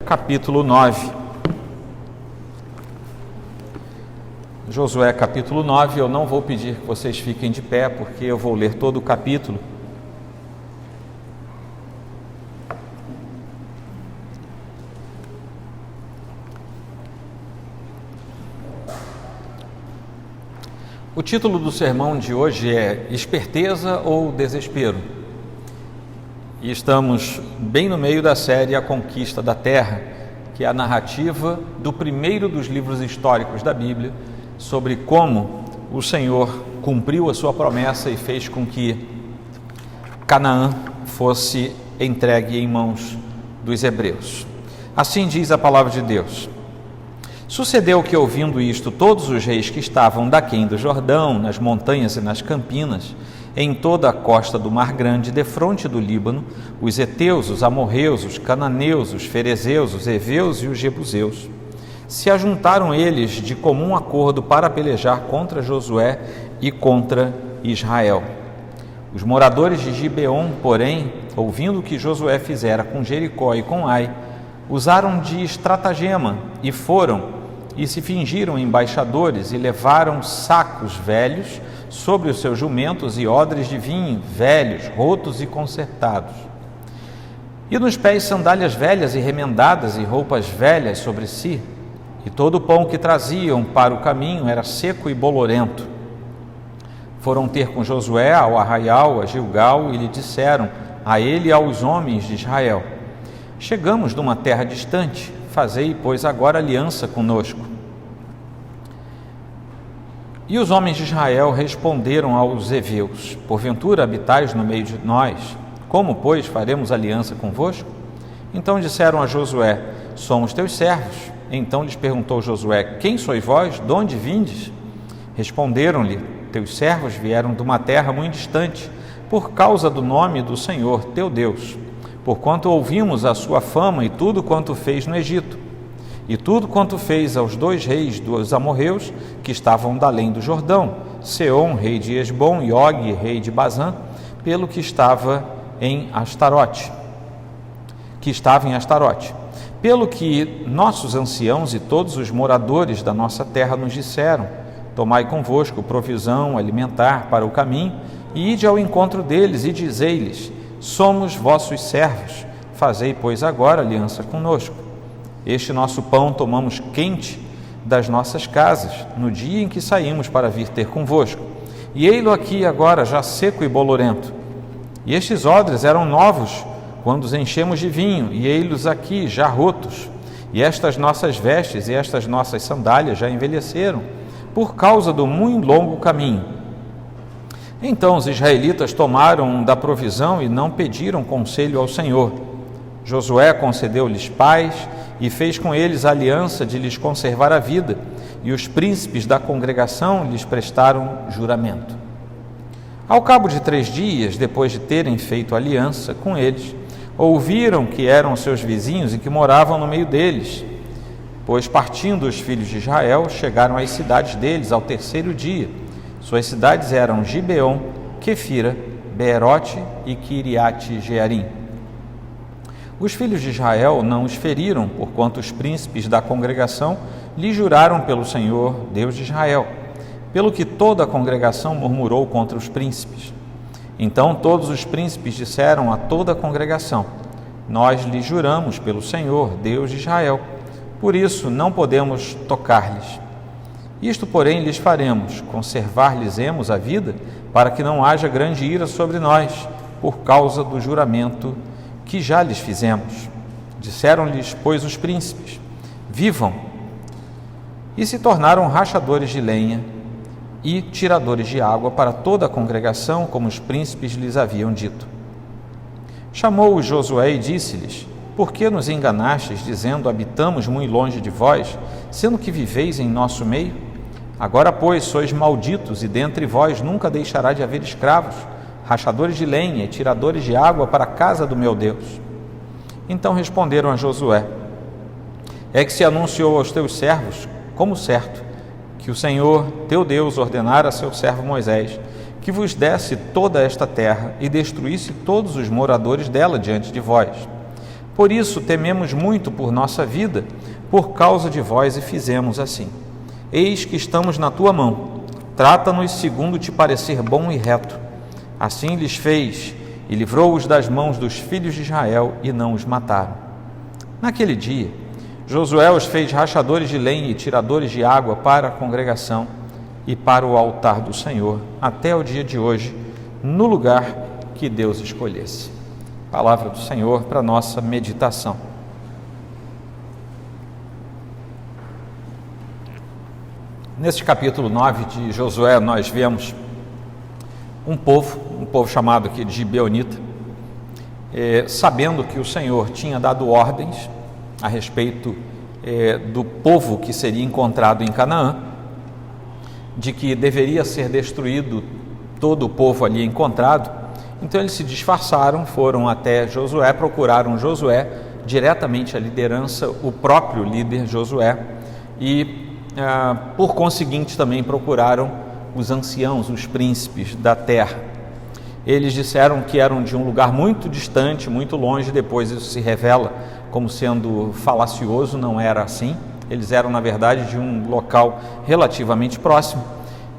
capítulo 9. Josué, capítulo 9, eu não vou pedir que vocês fiquem de pé, porque eu vou ler todo o capítulo. O título do sermão de hoje é Esperteza ou Desespero? E estamos bem no meio da série A Conquista da Terra, que é a narrativa do primeiro dos livros históricos da Bíblia, sobre como o Senhor cumpriu a sua promessa e fez com que Canaã fosse entregue em mãos dos hebreus. Assim diz a palavra de Deus. Sucedeu que, ouvindo isto, todos os reis que estavam daquém do Jordão, nas montanhas e nas campinas, em toda a costa do Mar Grande, defronte do Líbano, os heteus, os amorreus, os cananeus, os ferezeus, os heveus e os jebuseus, se ajuntaram eles de comum acordo para pelejar contra Josué e contra Israel. Os moradores de Gibeon, porém, ouvindo o que Josué fizera com Jericó e com Ai, usaram de estratagema e foram e se fingiram embaixadores e levaram sacos velhos sobre os seus jumentos e odres de vinho, velhos, rotos e consertados. E nos pés sandálias velhas e remendadas e roupas velhas sobre si, e todo o pão que traziam para o caminho era seco e bolorento. Foram ter com Josué ao arraial, a Gilgal, e lhe disseram, a ele e aos homens de Israel, chegamos de uma terra distante, fazei, pois, agora aliança conosco. E os homens de Israel responderam aos heveus, porventura habitais no meio de nós, como, pois, faremos aliança convosco? Então disseram a Josué, somos teus servos. Então lhes perguntou Josué, quem sois vós? De onde vindes? Responderam-lhe, teus servos vieram de uma terra muito distante, por causa do nome do Senhor, teu Deus, porquanto ouvimos a sua fama e tudo quanto fez no Egito, e tudo quanto fez aos dois reis dos amorreus, que estavam da além do Jordão, Seom, rei de Esbom, e Og, rei de Bazã, pelo que estava em Astarote. Pelo que nossos anciãos e todos os moradores da nossa terra nos disseram, tomai convosco provisão alimentar para o caminho, e ide ao encontro deles, e dizei-lhes, somos vossos servos, fazei, pois, agora aliança conosco. Este nosso pão tomamos quente das nossas casas, no dia em que saímos para vir ter convosco, e ei-lo aqui agora, já seco e bolorento. E estes odres eram novos, quando os enchemos de vinho, e ei-los aqui, já rotos, e estas nossas vestes e estas nossas sandálias já envelheceram, por causa do muito longo caminho. Então os israelitas tomaram da provisão e não pediram conselho ao Senhor. Josué concedeu-lhes paz e fez com eles a aliança de lhes conservar a vida, e os príncipes da congregação lhes prestaram juramento. Ao cabo de 3 dias, depois de terem feito aliança com eles, ouviram que eram seus vizinhos e que moravam no meio deles, pois partindo os filhos de Israel, chegaram às cidades deles ao 3º dia. Suas cidades eram Gibeon, Quefira, Beerote e Quiriate-Jearim. Os filhos de Israel não os feriram, porquanto os príncipes da congregação lhe juraram pelo Senhor, Deus de Israel, pelo que toda a congregação murmurou contra os príncipes. Então todos os príncipes disseram a toda a congregação, nós lhe juramos pelo Senhor, Deus de Israel, por isso não podemos tocar-lhes. Isto, porém, lhes faremos, conservar-lhes-emos a vida, para que não haja grande ira sobre nós, por causa do juramento que já lhes fizemos. Disseram-lhes, pois, os príncipes, vivam, e se tornaram rachadores de lenha e tiradores de água para toda a congregação, como os príncipes lhes haviam dito. Chamou-os Josué e disse-lhes, por que nos enganastes, dizendo, habitamos muito longe de vós, sendo que viveis em nosso meio? Agora, pois, sois malditos, e dentre vós nunca deixará de haver escravos, rachadores de lenha e tiradores de água para a casa do meu Deus. Então responderam a Josué, é que se anunciou aos teus servos, como certo, que o Senhor, teu Deus, ordenara a seu servo Moisés, que vos desse toda esta terra e destruísse todos os moradores dela diante de vós. Por isso tememos muito por nossa vida, por causa de vós, e fizemos assim. Eis que estamos na tua mão, trata-nos segundo te parecer bom e reto. Assim lhes fez, e livrou-os das mãos dos filhos de Israel, e não os mataram. Naquele dia, Josué os fez rachadores de lenha e tiradores de água para a congregação e para o altar do Senhor, até o dia de hoje, no lugar que Deus escolhesse. Palavra do Senhor para nossa meditação. Neste capítulo 9 de Josué, nós vemos um povo chamado aqui de Gibeonita, sabendo que o Senhor tinha dado ordens a respeito do povo que seria encontrado em Canaã, de que deveria ser destruído todo o povo ali encontrado. Então eles se disfarçaram, foram até Josué, procuraram Josué, diretamente a liderança, o próprio líder Josué, e por conseguinte também procuraram os anciãos, os príncipes da terra. Eles disseram que eram de um lugar muito distante, muito longe. Depois isso se revela como sendo falacioso, não era assim. Eles eram, na verdade, de um local relativamente próximo,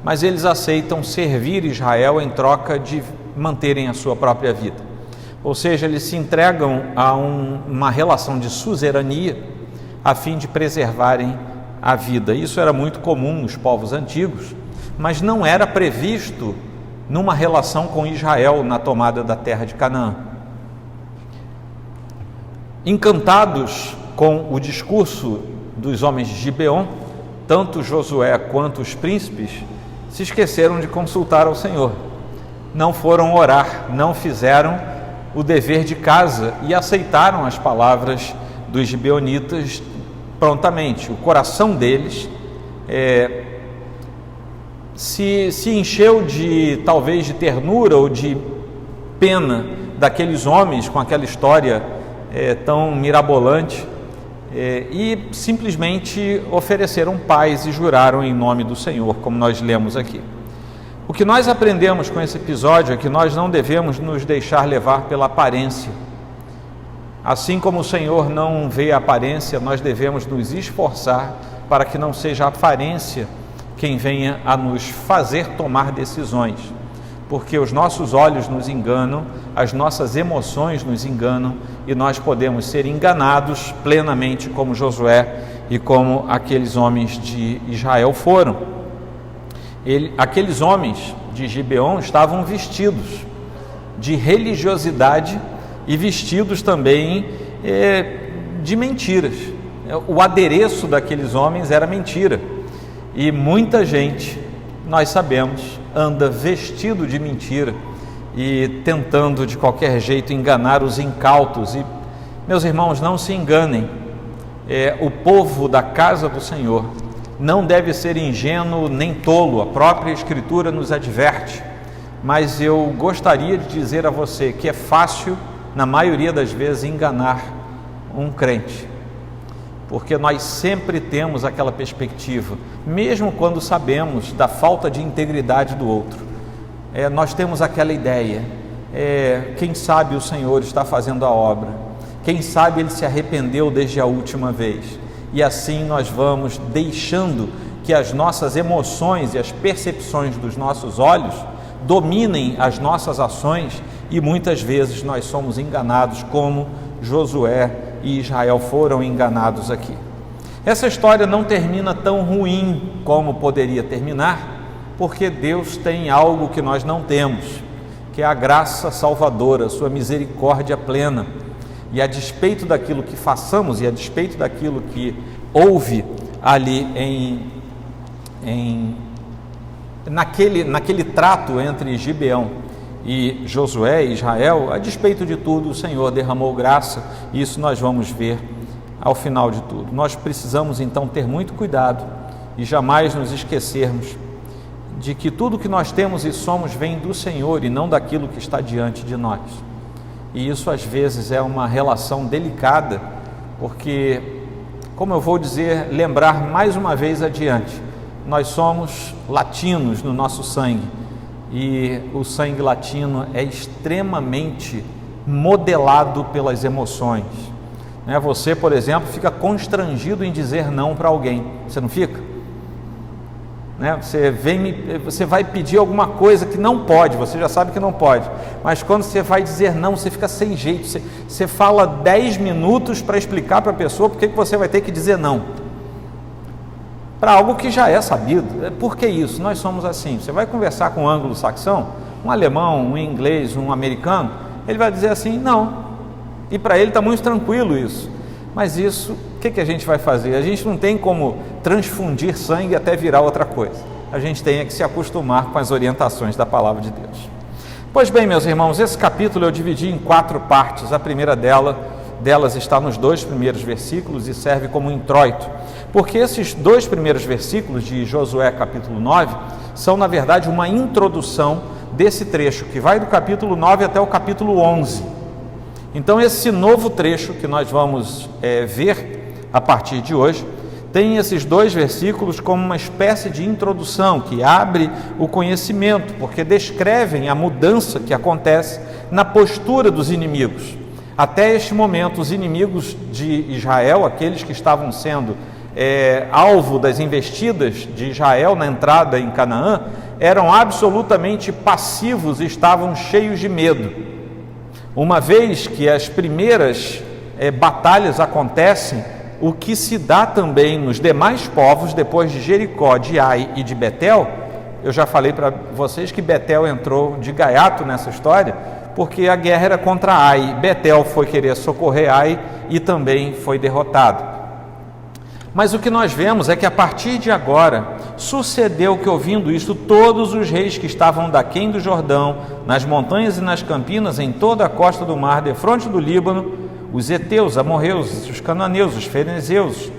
mas eles aceitam servir Israel em troca de manterem a sua própria vida. Ou seja, eles se entregam a uma relação de suzerania a fim de preservarem a vida. Isso era muito comum nos povos antigos, mas não era previsto numa relação com Israel na tomada da terra de Canaã. Encantados com o discurso dos homens de Gibeon, tanto Josué quanto os príncipes se esqueceram de consultar ao Senhor. Não foram orar, não fizeram o dever de casa e aceitaram as palavras dos gibeonitas prontamente. O coração deles se encheu talvez de ternura ou de pena daqueles homens com aquela história tão mirabolante, e simplesmente ofereceram paz e juraram em nome do Senhor, como nós lemos aqui. O que nós aprendemos com esse episódio é que nós não devemos nos deixar levar pela aparência. Assim como o Senhor não vê a aparência, nós devemos nos esforçar para que não seja a aparência quem venha a nos fazer tomar decisões, porque os nossos olhos nos enganam, as nossas emoções nos enganam, e nós podemos ser enganados plenamente, como Josué e como aqueles homens de Israel foram. Aqueles homens de Gibeon estavam vestidos de religiosidade e vestidos também de mentiras. O adereço daqueles homens era mentira, e muita gente, nós sabemos, anda vestido de mentira e tentando de qualquer jeito enganar os incautos. E, meus irmãos, não se enganem, o povo da casa do Senhor não deve ser ingênuo nem tolo. A própria Escritura nos adverte, mas eu gostaria de dizer a você que é fácil, na maioria das vezes, enganar um crente, porque nós sempre temos aquela perspectiva, mesmo quando sabemos da falta de integridade do outro, nós temos aquela ideia, quem sabe o Senhor está fazendo a obra, quem sabe Ele se arrependeu desde a última vez, e assim nós vamos deixando que as nossas emoções e as percepções dos nossos olhos dominem as nossas ações, e muitas vezes nós somos enganados, como Josué e Israel foram enganados aqui. Essa história não termina tão ruim como poderia terminar, porque Deus tem algo que nós não temos, que é a graça salvadora, a sua misericórdia plena. E a despeito daquilo que façamos e a despeito daquilo que houve ali naquele trato entre Gibeão e Josué e Israel, a despeito de tudo, o Senhor derramou graça, e isso nós vamos ver ao final de tudo. Nós precisamos então ter muito cuidado e jamais nos esquecermos de que tudo que nós temos e somos vem do Senhor e não daquilo que está diante de nós. E isso às vezes é uma relação delicada, porque, como eu vou lembrar mais uma vez adiante, nós somos latinos no nosso sangue, e o sangue latino é extremamente modelado pelas emoções. né? Você, por exemplo, fica constrangido em dizer não para alguém, você não fica? Né? Você vai pedir alguma coisa que não pode, você já sabe que não pode, mas quando você vai dizer não, você fica sem jeito, você fala 10 minutos para explicar para a pessoa por que você vai ter que dizer não, para algo que já é sabido. Por que isso? Nós somos assim. Você vai conversar com um anglo-saxão, um alemão, um inglês, um americano, ele vai dizer assim, não, e para ele está muito tranquilo isso, mas isso, o que a gente vai fazer? A gente não tem como transfundir sangue até virar outra coisa, a gente tem que se acostumar com as orientações da palavra de Deus. Pois bem, meus irmãos, esse capítulo eu dividi em 4 partes. A primeira delas está nos 2 primeiros versículos e serve como introito, porque esses 2 primeiros versículos de Josué capítulo 9 são, na verdade, uma introdução desse trecho que vai do capítulo 9 até o capítulo 11. Então, esse novo trecho que nós vamos ver a partir de hoje tem esses 2 versículos como uma espécie de introdução que abre o conhecimento, porque descrevem a mudança que acontece na postura dos inimigos. Até este momento, os inimigos de Israel, aqueles que estavam sendo alvo das investidas de Israel na entrada em Canaã, eram absolutamente passivos e estavam cheios de medo. Uma vez que as primeiras batalhas acontecem, o que se dá também nos demais povos, depois de Jericó, de Ai e de Betel, eu já falei para vocês que Betel entrou de gaiato nessa história, porque a guerra era contra Ai. Betel foi querer socorrer Ai e também foi derrotado. Mas o que nós vemos é que a partir de agora, sucedeu que, ouvindo isto, todos os reis que estavam daquém do Jordão, nas montanhas e nas campinas, em toda a costa do mar, defronte do Líbano, os heteus, amorreus, os cananeus, os ferezeus,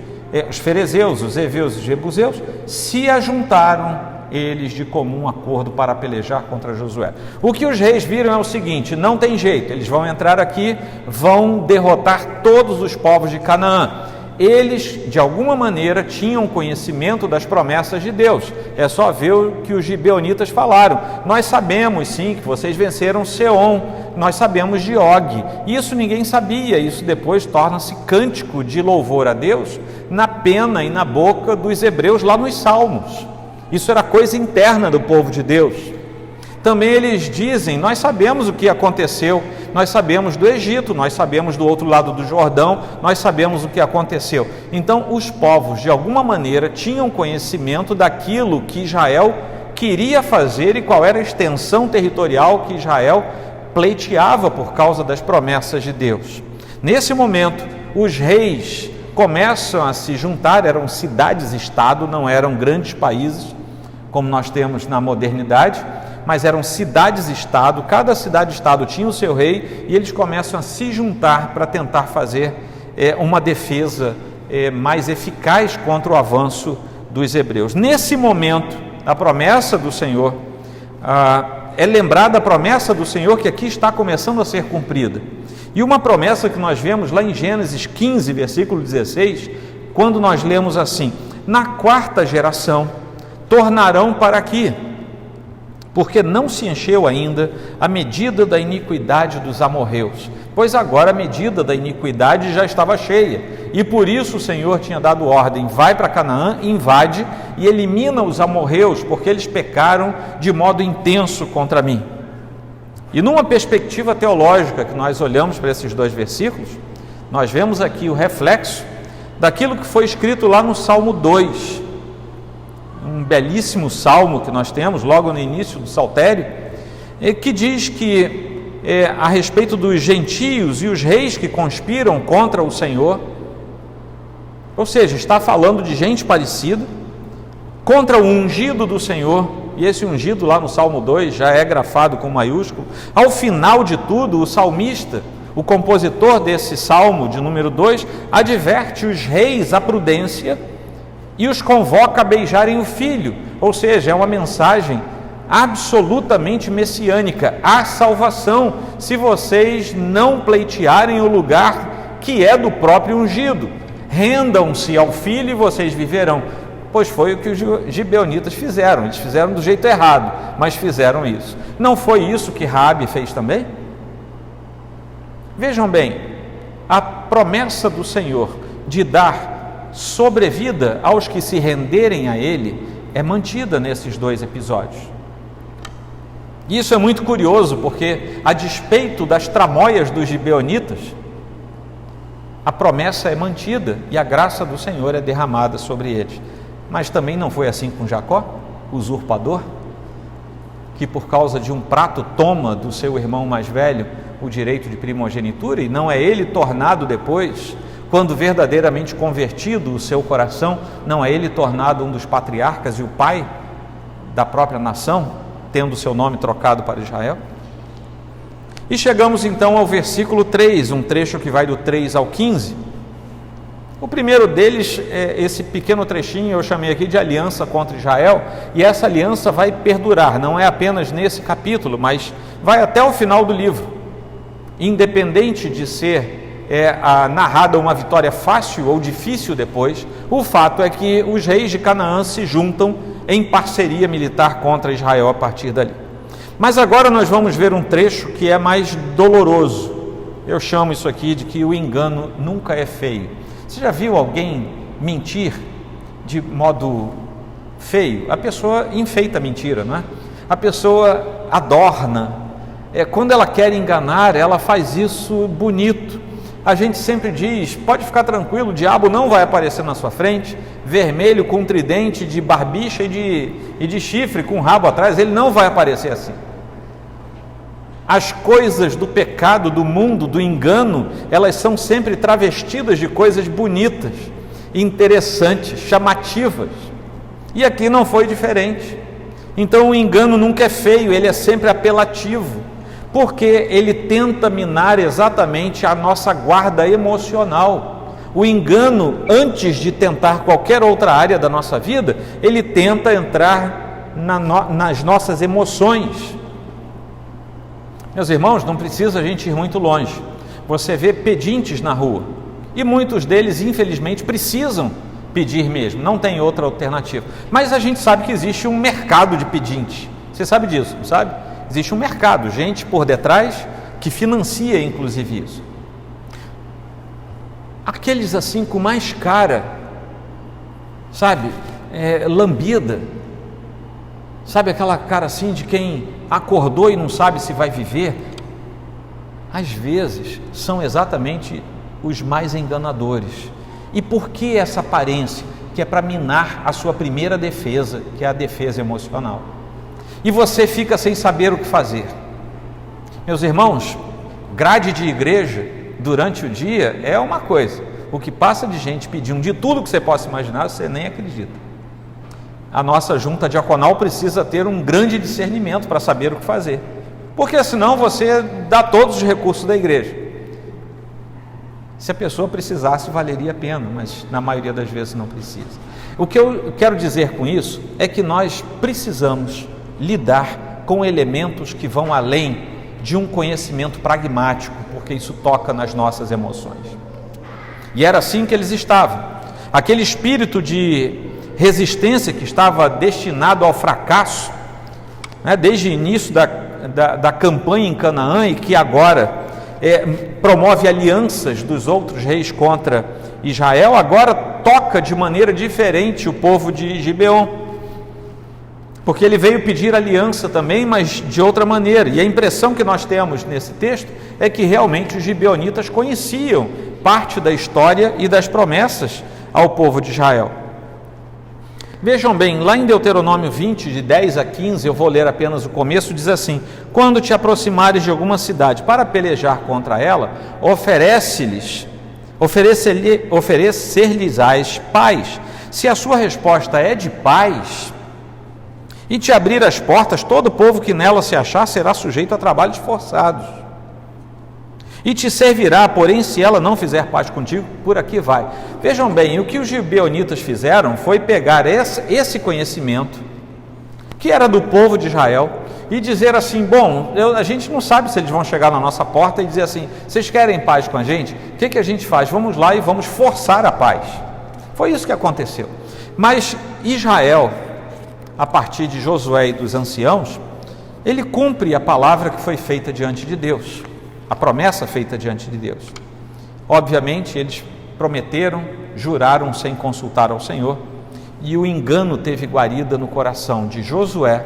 os heveus e os jebuseus, se ajuntaram eles de comum acordo para pelejar contra Josué. O que os reis viram é o seguinte: não tem jeito, eles vão entrar aqui, vão derrotar todos os povos de Canaã. Eles, de alguma maneira, tinham conhecimento das promessas de Deus. É só ver o que os gibeonitas falaram. Nós sabemos, sim, que vocês venceram Seom, nós sabemos de Og. Isso ninguém sabia, isso depois torna-se cântico de louvor a Deus na pena e na boca dos hebreus lá nos Salmos. Isso era coisa interna do povo de Deus. Também eles dizem, nós sabemos o que aconteceu, nós sabemos do Egito, nós sabemos do outro lado do Jordão, nós sabemos o que aconteceu. Então, os povos, de alguma maneira, tinham conhecimento daquilo que Israel queria fazer e qual era a extensão territorial que Israel pleiteava por causa das promessas de Deus. Nesse momento, os reis começam a se juntar, eram cidades-estado, não eram grandes países, como nós temos na modernidade, mas eram cidades-estado, cada cidade-estado tinha o seu rei, e eles começam a se juntar para tentar fazer uma defesa mais eficaz contra o avanço dos hebreus. Nesse momento, a promessa do Senhor, é lembrada a promessa do Senhor que aqui está começando a ser cumprida. E uma promessa que nós vemos lá em Gênesis 15, versículo 16, quando nós lemos assim: na 4ª geração tornarão para aqui, porque não se encheu ainda a medida da iniquidade dos amorreus, pois agora a medida da iniquidade já estava cheia, e por isso o Senhor tinha dado ordem: vai para Canaã, invade e elimina os amorreus, porque eles pecaram de modo intenso contra mim. E numa perspectiva teológica que nós olhamos para esses 2 versículos, nós vemos aqui o reflexo daquilo que foi escrito lá no Salmo 2, um belíssimo salmo que nós temos logo no início do Saltério, que diz que a respeito dos gentios e os reis que conspiram contra o Senhor, ou seja, está falando de gente parecida contra o ungido do Senhor, e esse ungido lá no Salmo 2 já é grafado com maiúsculo. Ao final de tudo, o salmista, o compositor desse salmo de número 2, adverte os reis à prudência e os convoca a beijarem o filho, ou seja, é uma mensagem absolutamente messiânica: há salvação se vocês não pleitearem o lugar que é do próprio ungido, rendam-se ao filho e vocês viverão. Pois foi o que os gibeonitas fizeram, eles fizeram do jeito errado, mas fizeram isso. Não foi isso que Raabe fez também? Vejam bem, a promessa do Senhor de dar sobrevida aos que se renderem a Ele é mantida nesses dois episódios. Isso é muito curioso, porque a despeito das tramóias dos gibeonitas, a promessa é mantida e a graça do Senhor é derramada sobre eles. Mas também não foi assim com Jacó, usurpador, que por causa de um prato toma do seu irmão mais velho o direito de primogenitura, e não é ele tornado depois, quando verdadeiramente convertido o seu coração, não é ele tornado um dos patriarcas e o pai da própria nação, tendo seu nome trocado para Israel? E chegamos então ao versículo 3, um trecho que vai do 3 ao 15. O primeiro deles, esse pequeno trechinho, eu chamei aqui de aliança contra Israel, e essa aliança vai perdurar, não é apenas nesse capítulo, mas vai até o final do livro. Independente de ser narrada uma vitória fácil ou difícil depois, o fato é que os reis de Canaã se juntam em parceria militar contra Israel a partir dali. Mas agora nós vamos ver um trecho que é mais doloroso. Eu chamo isso aqui de que o engano nunca é feio. Você já viu alguém mentir de modo feio? A pessoa enfeita a mentira, não é? A pessoa adorna. Quando ela quer enganar, ela faz isso bonito. A gente sempre diz, pode ficar tranquilo, o diabo não vai aparecer na sua frente, vermelho com tridente de barbicha e de chifre com rabo atrás, ele não vai aparecer assim. As coisas do pecado, do mundo, do engano, elas são sempre travestidas de coisas bonitas, interessantes, chamativas. E aqui não foi diferente. Então o engano nunca é feio, ele é sempre apelativo, porque ele tenta minar exatamente a nossa guarda emocional. O engano, antes de tentar qualquer outra área da nossa vida, ele tenta entrar nas nossas emoções. Meus irmãos, não precisa a gente ir muito longe. Você vê pedintes na rua, e muitos deles, infelizmente, precisam pedir mesmo, não tem outra alternativa. Mas a gente sabe que existe um mercado de pedinte. Você sabe disso, não sabe? Existe um mercado, gente por detrás que financia inclusive isso. Aqueles assim com mais cara, sabe, lambida, sabe aquela cara assim de quem acordou e não sabe se vai viver, às vezes são exatamente os mais enganadores. E por que essa aparência? Que é para minar a sua primeira defesa, que é a defesa emocional. E você fica sem saber o que fazer. Meus irmãos, grade de igreja durante o dia é uma coisa. O que passa de gente pedindo de tudo que você possa imaginar, você nem acredita. A nossa junta diaconal precisa ter um grande discernimento para saber o que fazer. Porque senão você dá todos os recursos da igreja. Se a pessoa precisasse, valeria a pena, mas na maioria das vezes não precisa. O que eu quero dizer com isso é que nós precisamos lidar com elementos que vão além de um conhecimento pragmático, porque isso toca nas nossas emoções. E era assim que eles estavam. Aquele espírito de resistência que estava destinado ao fracasso, né, desde o início da campanha em Canaã, e que agora promove alianças dos outros reis contra Israel, agora toca de maneira diferente o povo de Gibeon, porque ele veio pedir aliança também, mas de outra maneira. E a impressão que nós temos nesse texto é que realmente os gibeonitas conheciam parte da história e das promessas ao povo de Israel. Vejam bem, lá em Deuteronômio 20, de 10 a 15, eu vou ler apenas o começo, diz assim: quando te aproximares de alguma cidade para pelejar contra ela, oferecer-lhes-ás paz. Se a sua resposta é de paz, e te abrir as portas, todo o povo que nela se achar será sujeito a trabalhos forçados. E te servirá, porém, se ela não fizer paz contigo, por aqui vai. Vejam bem, o que os gibeonitas fizeram foi pegar esse conhecimento, que era do povo de Israel, e dizer assim: bom, a gente não sabe se eles vão chegar na nossa porta e dizer assim: vocês querem paz com a gente? O que a gente faz? Vamos lá e vamos forçar a paz. Foi isso que aconteceu. Mas Israel, a partir de Josué e dos anciãos, ele cumpre a palavra que foi feita diante de Deus, a promessa feita diante de Deus. Obviamente, eles prometeram, juraram sem consultar ao Senhor, e o engano teve guarida no coração de Josué,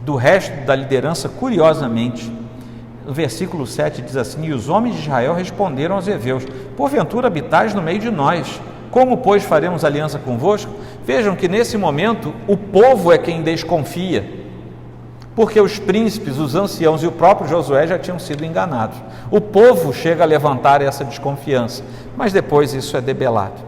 do resto da liderança. Curiosamente, no versículo 7 diz assim: e os homens de Israel responderam aos heveus: porventura habitais no meio de nós, como, pois, faremos aliança convosco? Vejam que nesse momento o povo é quem desconfia, porque os príncipes, os anciãos e o próprio Josué já tinham sido enganados. O povo chega a levantar essa desconfiança, mas depois isso é debelado.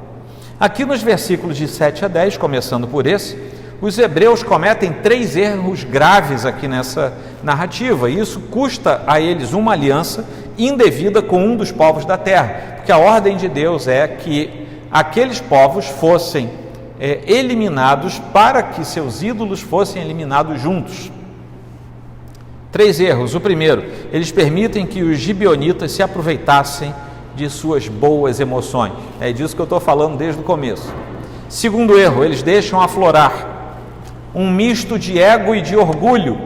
Aqui nos versículos de 7 a 10, começando por esse, os hebreus cometem 3 erros graves aqui nessa narrativa, e isso custa a eles uma aliança indevida com um dos povos da terra, porque a ordem de Deus é que aqueles povos fossem eliminados para que seus ídolos fossem eliminados juntos. 3 erros. O primeiro, eles permitem que os gibeonitas se aproveitassem de suas boas emoções. É disso que eu estou falando desde o começo. Segundo erro, eles deixam aflorar um misto de ego e de orgulho.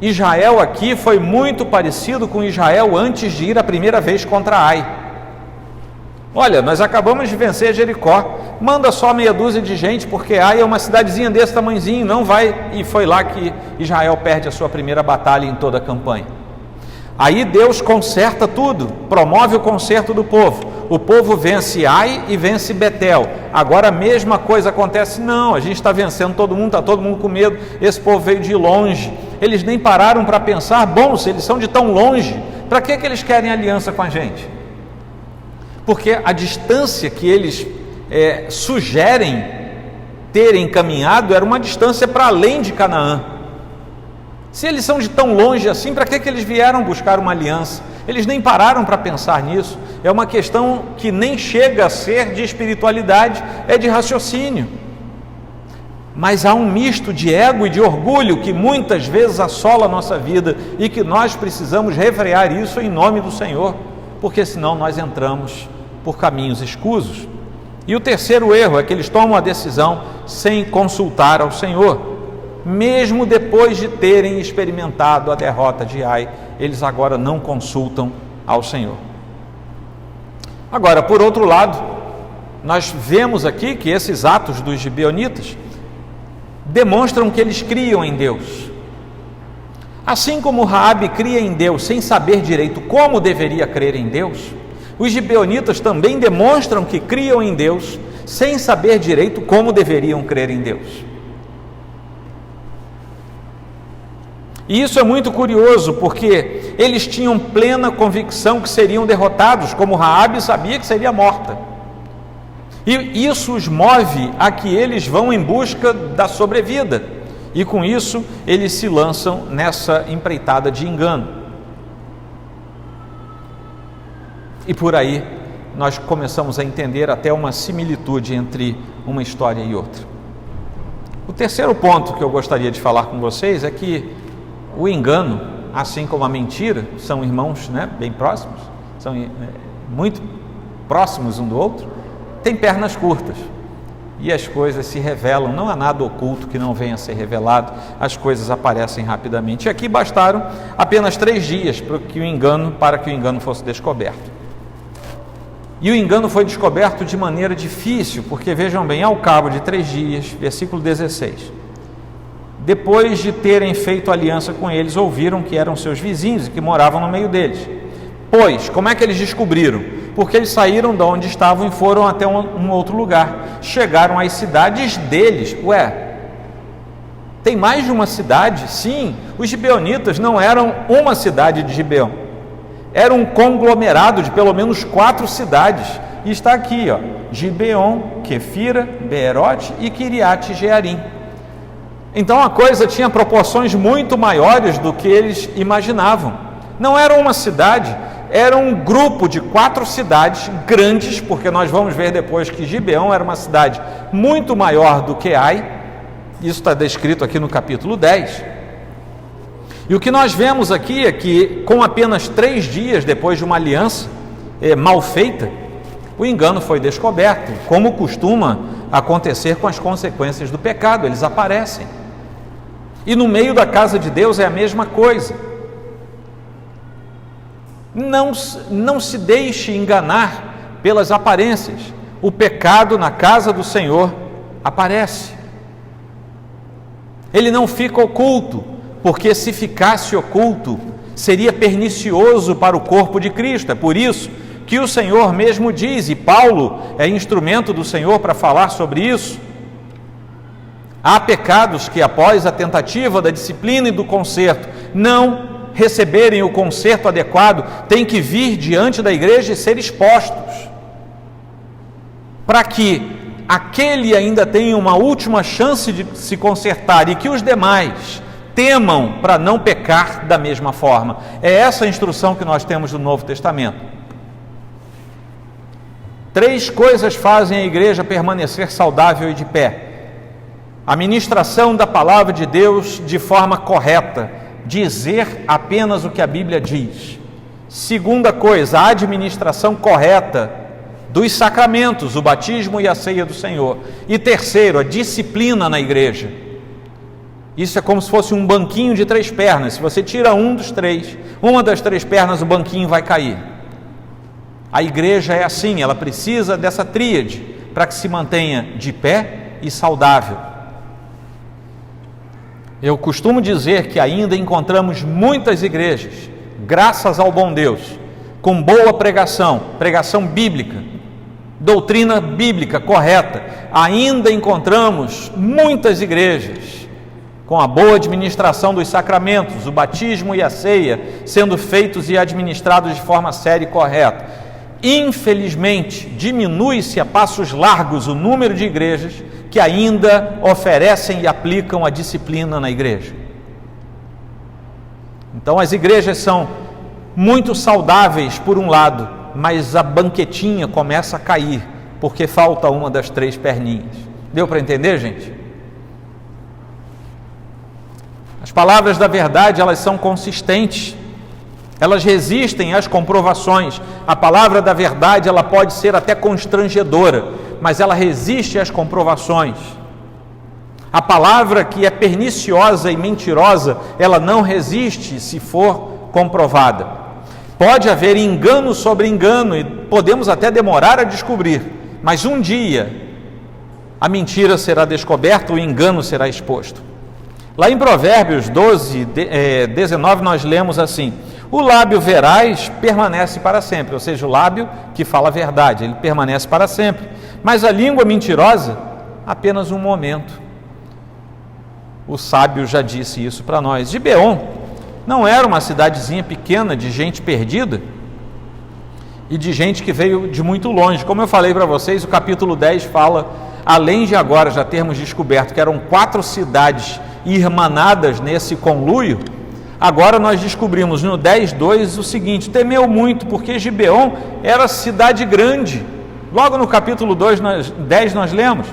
Israel aqui foi muito parecido com Israel antes de ir a primeira vez contra Ai. Olha, nós acabamos de vencer Jericó, manda só meia dúzia de gente, porque Ai é uma cidadezinha desse tamanhozinho, não vai. E foi lá que Israel perde a sua primeira batalha em toda a campanha. Aí Deus conserta tudo, promove o conserto do povo. O povo vence Ai e vence Betel. Agora a mesma coisa acontece. Não, a gente está vencendo todo mundo, está todo mundo com medo. Esse povo veio de longe. Eles nem pararam para pensar: bom, se eles são de tão longe, para que eles querem aliança com a gente? Porque a distância que eles sugerem terem caminhado era uma distância para além de Canaã. Se eles são de tão longe assim, para que eles vieram buscar uma aliança? Eles nem pararam para pensar nisso. É uma questão que nem chega a ser de espiritualidade, é de raciocínio. Mas há um misto de ego e de orgulho que muitas vezes assola a nossa vida e que nós precisamos refrear isso em nome do Senhor, porque senão nós entramos por caminhos escusos. E o terceiro erro é que eles tomam a decisão sem consultar ao Senhor. Mesmo depois de terem experimentado a derrota de Ai, eles agora não consultam ao Senhor. Agora, por outro lado, nós vemos aqui que esses atos dos gibeonitas demonstram que eles criam em Deus. Assim como Raabe cria em Deus sem saber direito como deveria crer em Deus, os gibeonitas também demonstram que criam em Deus sem saber direito como deveriam crer em Deus. E isso é muito curioso, porque eles tinham plena convicção que seriam derrotados, como Raabe sabia que seria morta. E isso os move a que eles vão em busca da sobrevida. E com isso, eles se lançam nessa empreitada de engano. E por aí, nós começamos a entender até uma similitude entre uma história e outra. O terceiro ponto que eu gostaria de falar com vocês é que o engano, assim como a mentira, são irmãos, bem próximos, são muito próximos um do outro, têm pernas curtas e as coisas se revelam. Não há nada oculto que não venha a ser revelado, as coisas aparecem rapidamente. E aqui bastaram apenas 3 dias para que o engano fosse descoberto. E o engano foi descoberto de maneira difícil, porque vejam bem, ao cabo de 3 dias, versículo 16, depois de terem feito aliança com eles, ouviram que eram seus vizinhos e que moravam no meio deles. Pois, como é que eles descobriram? Porque eles saíram de onde estavam e foram até um outro lugar. Chegaram às cidades deles. Tem mais de uma cidade? Sim, os gibeonitas não eram uma cidade de Gibeão. Era um conglomerado de pelo menos 4 cidades. E está aqui, Gibeon, Quefira, Beerote e Kiriat Jearim. Então a coisa tinha proporções muito maiores do que eles imaginavam. Não era uma cidade, era um grupo de 4 cidades grandes, porque nós vamos ver depois que Gibeão era uma cidade muito maior do que Ai. Isso está descrito aqui no capítulo 10. E o que nós vemos aqui é que, com apenas 3 dias depois de uma aliança mal feita, o engano foi descoberto, como costuma acontecer com as consequências do pecado, eles aparecem. E no meio da casa de Deus é a mesma coisa. Não se deixe enganar pelas aparências. O pecado na casa do Senhor aparece. Ele não fica oculto, porque se ficasse oculto, seria pernicioso para o corpo de Cristo. É por isso que o Senhor mesmo diz, e Paulo é instrumento do Senhor para falar sobre isso: há pecados que, após a tentativa da disciplina e do conserto, não receberem o conserto adequado, têm que vir diante da igreja e ser expostos, para que aquele ainda tenha uma última chance de se consertar e que os demais temam para não pecar da mesma forma. É essa a instrução que nós temos no Novo Testamento. 3 coisas fazem a igreja permanecer saudável e de pé: a ministração da palavra de Deus de forma correta, dizer apenas o que a Bíblia diz. Segunda coisa, a administração correta dos sacramentos, o batismo e a ceia do Senhor. E terceiro, a disciplina na igreja. Isso é como se fosse um banquinho de 3 pernas. Se você tira uma das 3 pernas, o banquinho vai cair. A igreja é assim, ela precisa dessa tríade para que se mantenha de pé e saudável. Eu costumo dizer que ainda encontramos muitas igrejas, graças ao bom Deus, com boa pregação bíblica, doutrina bíblica correta. Ainda encontramos muitas igrejas com a boa administração dos sacramentos, o batismo e a ceia sendo feitos e administrados de forma séria e correta. Infelizmente, diminui-se a passos largos o número de igrejas que ainda oferecem e aplicam a disciplina na igreja. Então, as igrejas são muito saudáveis por um lado, mas a banquetinha começa a cair, porque falta uma das 3 perninhas. Deu para entender, gente? As palavras da verdade, elas são consistentes, elas resistem às comprovações. A palavra da verdade, ela pode ser até constrangedora, mas ela resiste às comprovações. A palavra que é perniciosa e mentirosa, ela não resiste se for comprovada. Pode haver engano sobre engano e podemos até demorar a descobrir, mas um dia a mentira será descoberta, o engano será exposto. Lá em Provérbios 12, 19, nós lemos assim: o lábio veraz permanece para sempre, ou seja, o lábio que fala a verdade, ele permanece para sempre, mas a língua mentirosa, apenas um momento. O sábio já disse isso para nós. Gibeon não era uma cidadezinha pequena de gente perdida e de gente que veio de muito longe. Como eu falei para vocês, o capítulo 10 fala, além de agora já termos descoberto que eram 4 cidades irmanadas nesse conluio, agora nós descobrimos no 10:2 o seguinte: temeu muito, porque Gibeon era cidade grande. Logo no capítulo 10 nós lemos,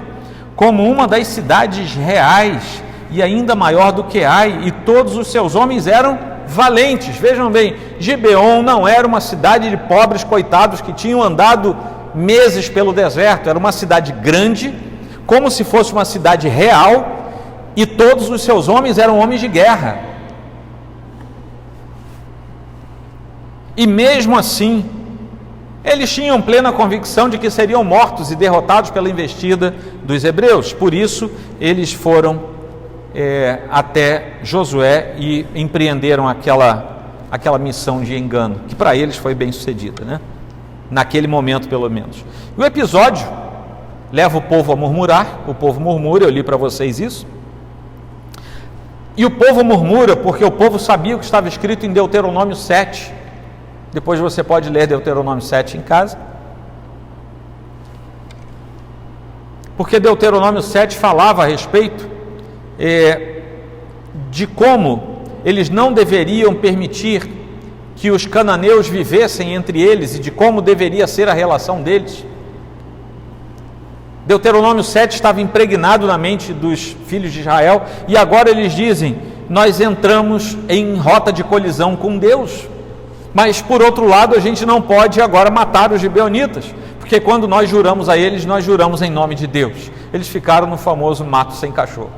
como uma das cidades reais, e ainda maior do que Ai, e todos os seus homens eram valentes. Vejam bem, Gibeon não era uma cidade de pobres coitados que tinham andado meses pelo deserto, era uma cidade grande, como se fosse uma cidade real, e todos os seus homens eram homens de guerra. E mesmo assim, eles tinham plena convicção de que seriam mortos e derrotados pela investida dos hebreus. Por isso, eles foram até Josué e empreenderam aquela missão de engano, que para eles foi bem sucedida, né? Naquele momento, pelo menos. O episódio leva o povo a murmurar. O povo murmura, eu li para vocês isso. E o povo murmura porque o povo sabia o que estava escrito em Deuteronômio 7. Depois você pode ler Deuteronômio 7 em casa. Porque Deuteronômio 7 falava a respeito de como eles não deveriam permitir que os cananeus vivessem entre eles e de como deveria ser a relação deles. Deuteronômio 7 estava impregnado na mente dos filhos de Israel e agora eles dizem: nós entramos em rota de colisão com Deus, mas por outro lado a gente não pode agora matar os gibeonitas, porque quando nós juramos a eles, nós juramos em nome de Deus. Eles ficaram no famoso mato sem cachorro.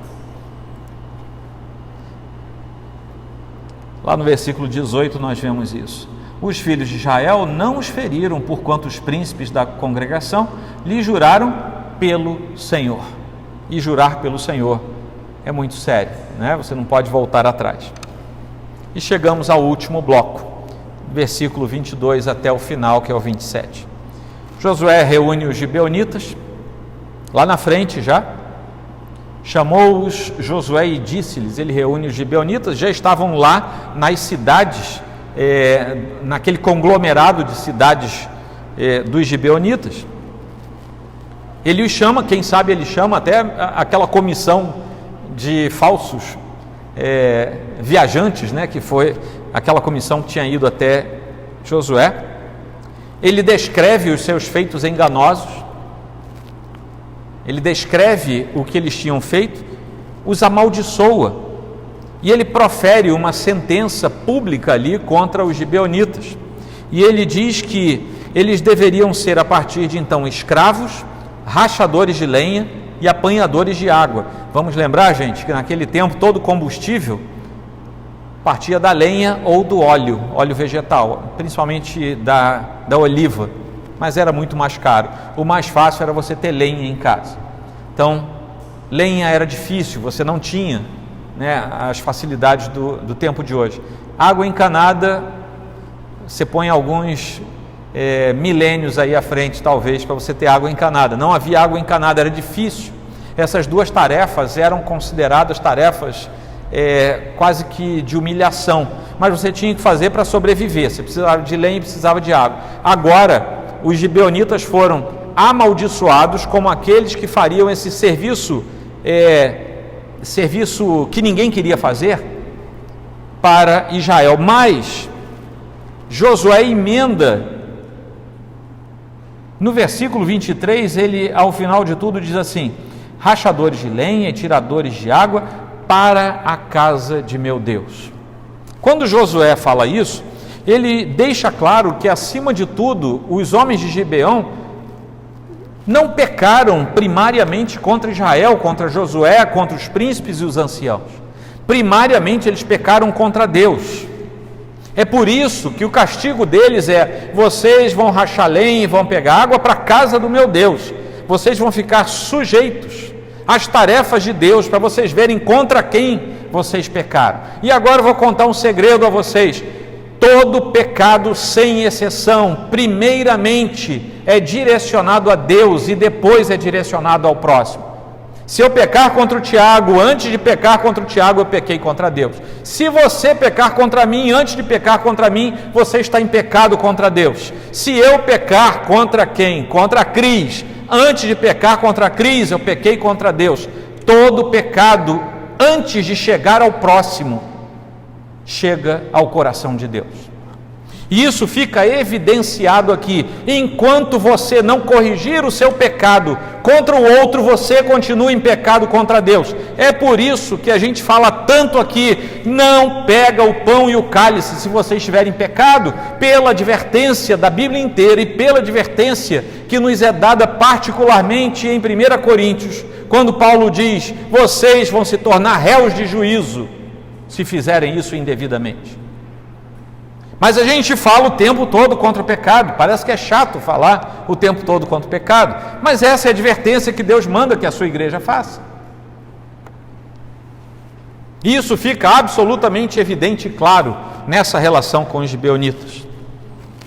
Lá no versículo 18 nós vemos isso. os filhos de Israel não os feriram, porquanto os príncipes da congregação lhe juraram pelo Senhor. E jurar pelo Senhor é muito sério, né? Você não pode voltar atrás. E chegamos ao último bloco, versículo 22 até o final, que é o 27. Josué reúne os gibeonitas, lá na frente já, chamou-os Josué e disse-lhes, ele reúne os gibeonitas, já estavam lá nas cidades, naquele conglomerado de cidades dos gibeonitas. Ele os chama, quem sabe ele chama até aquela comissão de falsos viajantes, né, que foi aquela comissão que tinha ido até Josué. Ele descreve os seus feitos enganosos, ele descreve o que eles tinham feito, os amaldiçoa, e ele profere uma sentença pública ali contra os gibeonitas, e ele diz que eles deveriam ser a partir de então escravos, rachadores de lenha e apanhadores de água. Vamos lembrar, gente, que naquele tempo todo combustível partia da lenha ou do óleo vegetal, principalmente da oliva, mas era muito mais caro. O mais fácil era você ter lenha em casa. Então, lenha era difícil, você não tinha, né, as facilidades do tempo de hoje. Água encanada, você põe alguns milênios aí à frente, talvez, para você ter água encanada. Não havia água encanada, era difícil. Essas duas tarefas eram consideradas tarefas quase que de humilhação, mas você tinha que fazer para sobreviver. Você precisava de lenha e precisava de água. Agora, os gibeonitas foram amaldiçoados como aqueles que fariam esse serviço que ninguém queria fazer para Israel. Mas Josué emenda no versículo 23, ele ao final de tudo diz assim: rachadores de lenha e tiradores de água para a casa de meu Deus. Quando Josué fala isso, ele deixa claro que, acima de tudo, os homens de Gibeão não pecaram primariamente contra Israel, contra Josué, contra os príncipes e os anciãos. Primariamente eles pecaram contra Deus. É por isso que o castigo deles vocês vão rachar lenha e vão pegar água para a casa do meu Deus. Vocês vão ficar sujeitos às tarefas de Deus, para vocês verem contra quem vocês pecaram. E agora eu vou contar um segredo a vocês: todo pecado, sem exceção, primeiramente é direcionado a Deus e depois é direcionado ao próximo. Se eu pecar contra o Tiago, antes de pecar contra o Tiago, eu pequei contra Deus. Se você pecar contra mim, antes de pecar contra mim, você está em pecado contra Deus. Se eu pecar contra quem? Contra a Cris. Antes de pecar contra a Cris, eu pequei contra Deus. Todo pecado, antes de chegar ao próximo, chega ao coração de Deus. E isso fica evidenciado aqui. Enquanto você não corrigir o seu pecado contra o outro, você continua em pecado contra Deus. É por isso que a gente fala tanto aqui: não pega o pão e o cálice se você estiver em pecado, pela advertência da Bíblia inteira e pela advertência que nos é dada particularmente em 1 Coríntios, quando Paulo diz: vocês vão se tornar réus de juízo se fizerem isso indevidamente. Mas a gente fala o tempo todo contra o pecado. Parece que é chato falar o tempo todo contra o pecado, mas essa é a advertência que Deus manda que a sua igreja faça. Isso fica absolutamente evidente e claro nessa relação com os gibeonitas.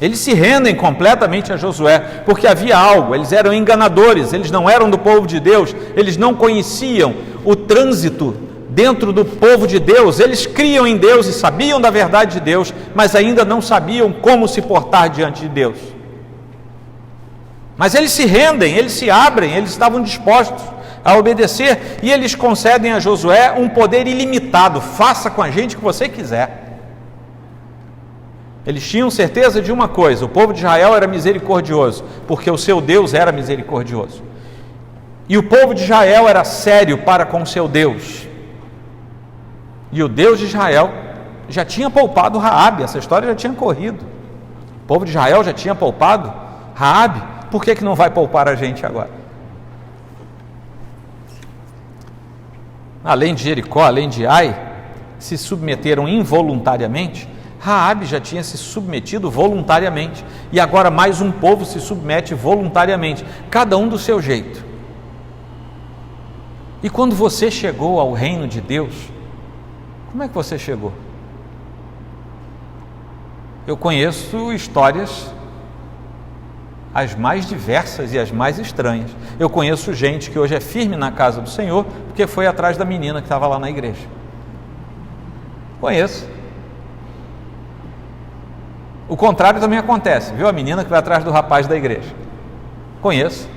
Eles se rendem completamente a Josué, porque havia algo: eles eram enganadores, eles não eram do povo de Deus, eles não conheciam o trânsito dentro do povo de Deus. Eles criam em Deus e sabiam da verdade de Deus, mas ainda não sabiam como se portar diante de Deus. Mas eles se rendem, eles se abrem, eles estavam dispostos a obedecer, e eles concedem a Josué um poder ilimitado: faça com a gente o que você quiser. Eles tinham certeza de uma coisa: o povo de Israel era misericordioso, porque o seu Deus era misericordioso, e o povo de Israel era sério para com o seu Deus. E o Deus de Israel já tinha poupado Raabe, essa história já tinha corrido. O povo de Israel já tinha poupado Raabe, por que não vai poupar a gente agora? Além de Jericó, além de Ai, se submeteram involuntariamente. Raabe já tinha se submetido voluntariamente, e agora mais um povo se submete voluntariamente, cada um do seu jeito. E quando você chegou ao reino de Deus, como é que você chegou? Eu conheço histórias as mais diversas e as mais estranhas. Eu conheço gente que hoje é firme na casa do Senhor porque foi atrás da menina que estava lá na igreja. Conheço. O contrário também acontece, viu? A menina que vai atrás do rapaz da igreja. Conheço.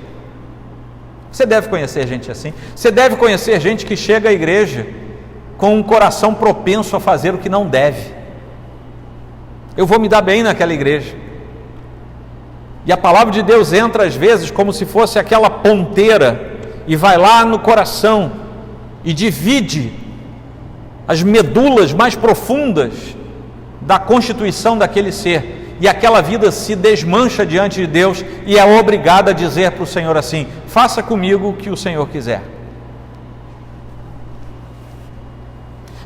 Você deve conhecer gente assim. Você deve conhecer gente que chega à igreja com um coração propenso a fazer o que não deve. Eu vou me dar bem naquela igreja. E a palavra de Deus entra às vezes como se fosse aquela ponteira e vai lá no coração e divide as medulas mais profundas da constituição daquele ser, e aquela vida se desmancha diante de Deus e é obrigada a dizer para o Senhor assim: faça comigo o que o Senhor quiser.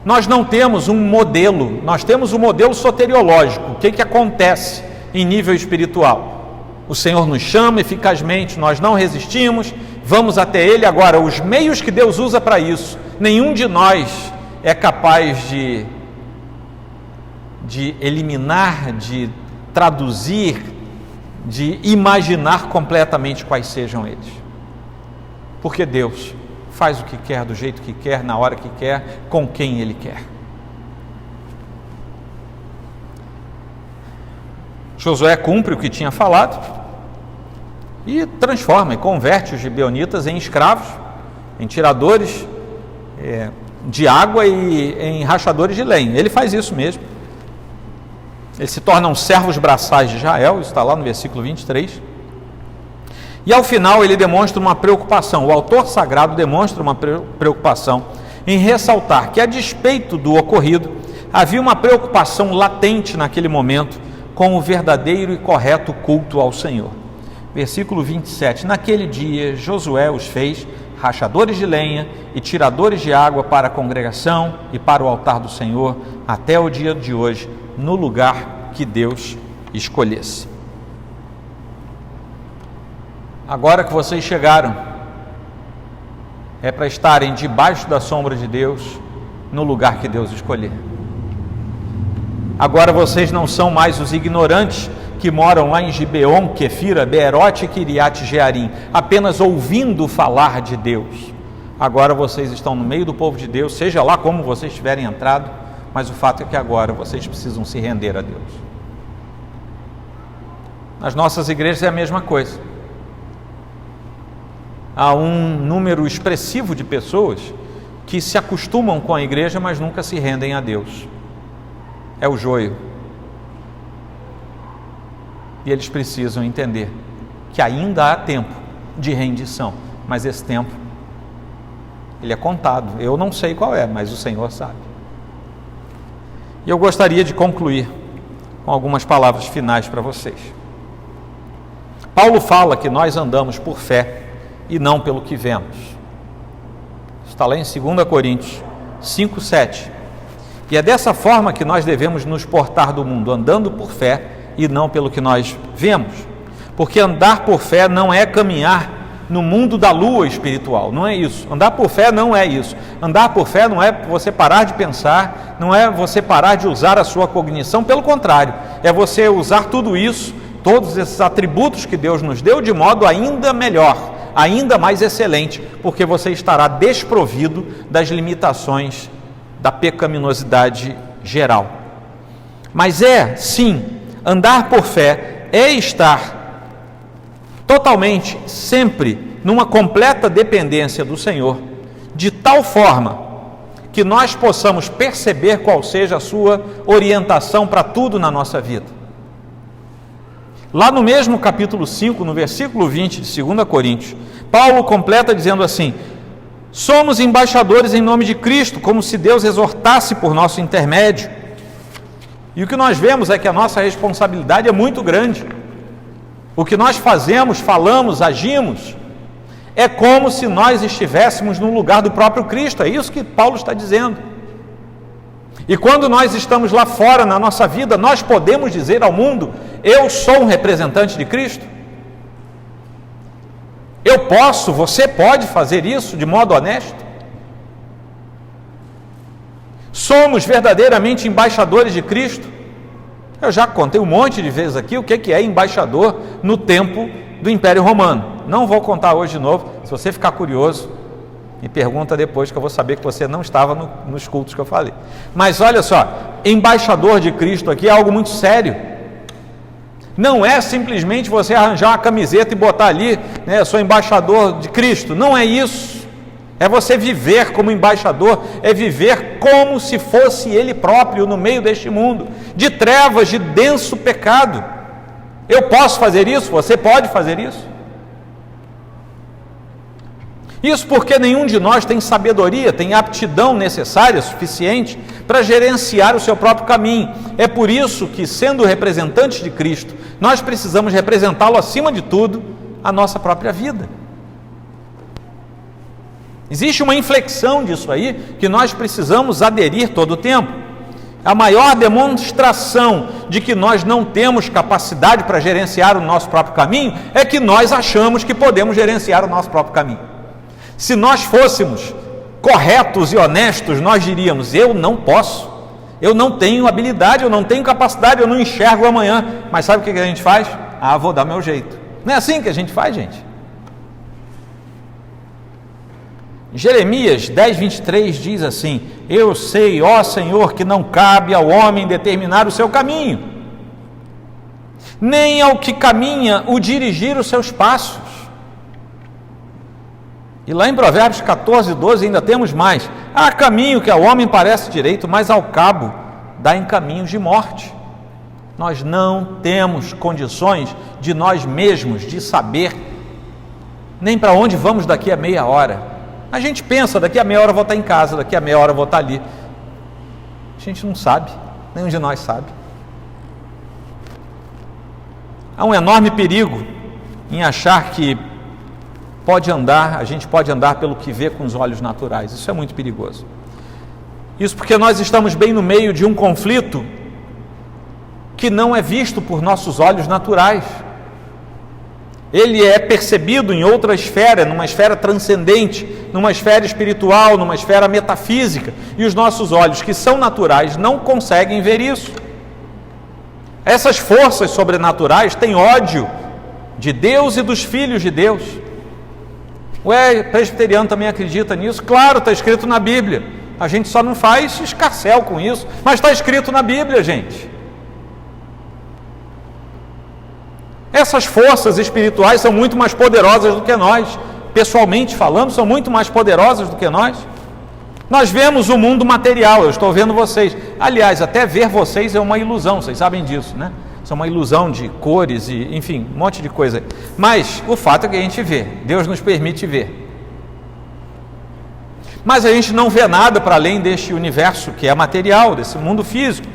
Nós não temos um modelo, nós temos um modelo soteriológico. O que acontece em nível espiritual? O Senhor nos chama eficazmente, nós não resistimos, vamos até Ele. Agora, os meios que Deus usa para isso, nenhum de nós é capaz de eliminar, de traduzir, de imaginar completamente quais sejam eles. Porque Deus faz o que quer, do jeito que quer, na hora que quer, com quem Ele quer. Josué cumpre o que tinha falado e transforma e converte os gibeonitas em escravos, em tiradores de água e em rachadores de lenha. Ele faz isso mesmo. Eles se tornam servos braçais de Israel, isso está lá no versículo 23. E ao final ele demonstra uma preocupação, o autor sagrado demonstra uma preocupação em ressaltar que, a despeito do ocorrido, havia uma preocupação latente naquele momento com o verdadeiro e correto culto ao Senhor. Versículo 27, naquele dia Josué os fez rachadores de lenha e tiradores de água para a congregação e para o altar do Senhor, até o dia de hoje, no lugar que Deus escolhesse. Agora que vocês chegaram, é para estarem debaixo da sombra de Deus, no lugar que Deus escolher. Agora vocês não são mais os ignorantes que moram lá em Gibeon, Quefira, Beerote e Kiriat Jearim, apenas ouvindo falar de Deus. Agora vocês estão no meio do povo de Deus, seja lá como vocês tiverem entrado, mas o fato é que agora vocês precisam se render a Deus. Nas nossas igrejas é a mesma coisa. Há um número expressivo de pessoas que se acostumam com a igreja, mas nunca se rendem a Deus. É o joio. E eles precisam entender que ainda há tempo de rendição, mas esse tempo, ele é contado. Eu não sei qual é, mas o Senhor sabe. E eu gostaria de concluir com algumas palavras finais para vocês. Paulo fala que nós andamos por fé e não pelo que vemos. Está lá em 2 Coríntios 5:7. E é dessa forma que nós devemos nos portar do mundo, andando por fé e não pelo que nós vemos. Porque andar por fé não é caminhar no mundo da lua espiritual, não é isso. Andar por fé não é isso. Andar por fé não é você parar de pensar, não é você parar de usar a sua cognição, pelo contrário, é você usar tudo isso, todos esses atributos que Deus nos deu, de modo ainda melhor, ainda mais excelente, porque você estará desprovido das limitações da pecaminosidade geral. Mas sim, andar por fé é estar totalmente, sempre, numa completa dependência do Senhor, de tal forma que nós possamos perceber qual seja a sua orientação para tudo na nossa vida. Lá no mesmo capítulo 5, no versículo 20 de 2 Coríntios, Paulo completa dizendo assim: somos embaixadores em nome de Cristo, como se Deus exortasse por nosso intermédio. E o que nós vemos é que a nossa responsabilidade é muito grande. O que nós fazemos, falamos, agimos, é como se nós estivéssemos no lugar do próprio Cristo. É isso que Paulo está dizendo. E quando nós estamos lá fora na nossa vida, nós podemos dizer ao mundo: eu sou um representante de Cristo? Eu posso, você pode fazer isso de modo honesto? Somos verdadeiramente embaixadores de Cristo? Eu já contei um monte de vezes aqui o que é embaixador no tempo do Império Romano. Não vou contar hoje de novo. Se você ficar curioso, me pergunta depois, que eu vou saber que você não estava nos cultos que eu falei. Mas olha só, embaixador de Cristo aqui é algo muito sério. Não é simplesmente você arranjar uma camiseta e botar ali, né, eu sou embaixador de Cristo. Não é isso. É você viver como embaixador, é viver como se fosse Ele próprio no meio deste mundo, de trevas, de denso pecado. Eu posso fazer isso? Você pode fazer isso? Isso porque nenhum de nós tem sabedoria, tem aptidão necessária, suficiente, para gerenciar o seu próprio caminho. É por isso que, sendo representantes de Cristo, nós precisamos representá-lo acima de tudo, a nossa própria vida. Existe uma inflexão disso aí, que nós precisamos aderir todo o tempo. A maior demonstração de que nós não temos capacidade para gerenciar o nosso próprio caminho, é que nós achamos que podemos gerenciar o nosso próprio caminho. Se nós fôssemos corretos e honestos, nós diríamos: eu não posso, eu não tenho habilidade, eu não tenho capacidade, eu não enxergo amanhã. Mas sabe o que a gente faz? Vou dar meu jeito. Não é assim que a gente faz, gente? Jeremias 10:23 diz assim: eu sei, ó Senhor, que não cabe ao homem determinar o seu caminho, nem ao que caminha o dirigir os seus passos. E lá em Provérbios 14:12 ainda temos mais: há caminho que ao homem parece direito, mas ao cabo dá em caminhos de morte. Nós não temos condições de nós mesmos de saber nem para onde vamos daqui a meia hora. A gente pensa: daqui a meia hora eu vou estar em casa, daqui a meia hora eu vou estar ali. A gente não sabe, nenhum de nós sabe. Há um enorme perigo em achar que a gente pode andar pelo que vê com os olhos naturais. Isso é muito perigoso. Isso porque nós estamos bem no meio de um conflito que não é visto por nossos olhos naturais. Ele é percebido em outra esfera, numa esfera transcendente, numa esfera espiritual, numa esfera metafísica, e os nossos olhos, que são naturais, não conseguem ver isso. Essas forças sobrenaturais têm ódio de Deus e dos filhos de Deus. Presbiteriano também acredita nisso? Claro, está escrito na Bíblia. A gente só não faz escarcéu com isso, mas está escrito na Bíblia, gente. Essas forças espirituais são muito mais poderosas do que nós. Pessoalmente falando, são muito mais poderosas do que nós. Nós vemos o mundo material, eu estou vendo vocês. Aliás, até ver vocês é uma ilusão, vocês sabem disso, né? Isso é uma ilusão de cores e, enfim, um monte de coisa. Mas o fato é que a gente vê, Deus nos permite ver. Mas a gente não vê nada para além deste universo que é material, desse mundo físico.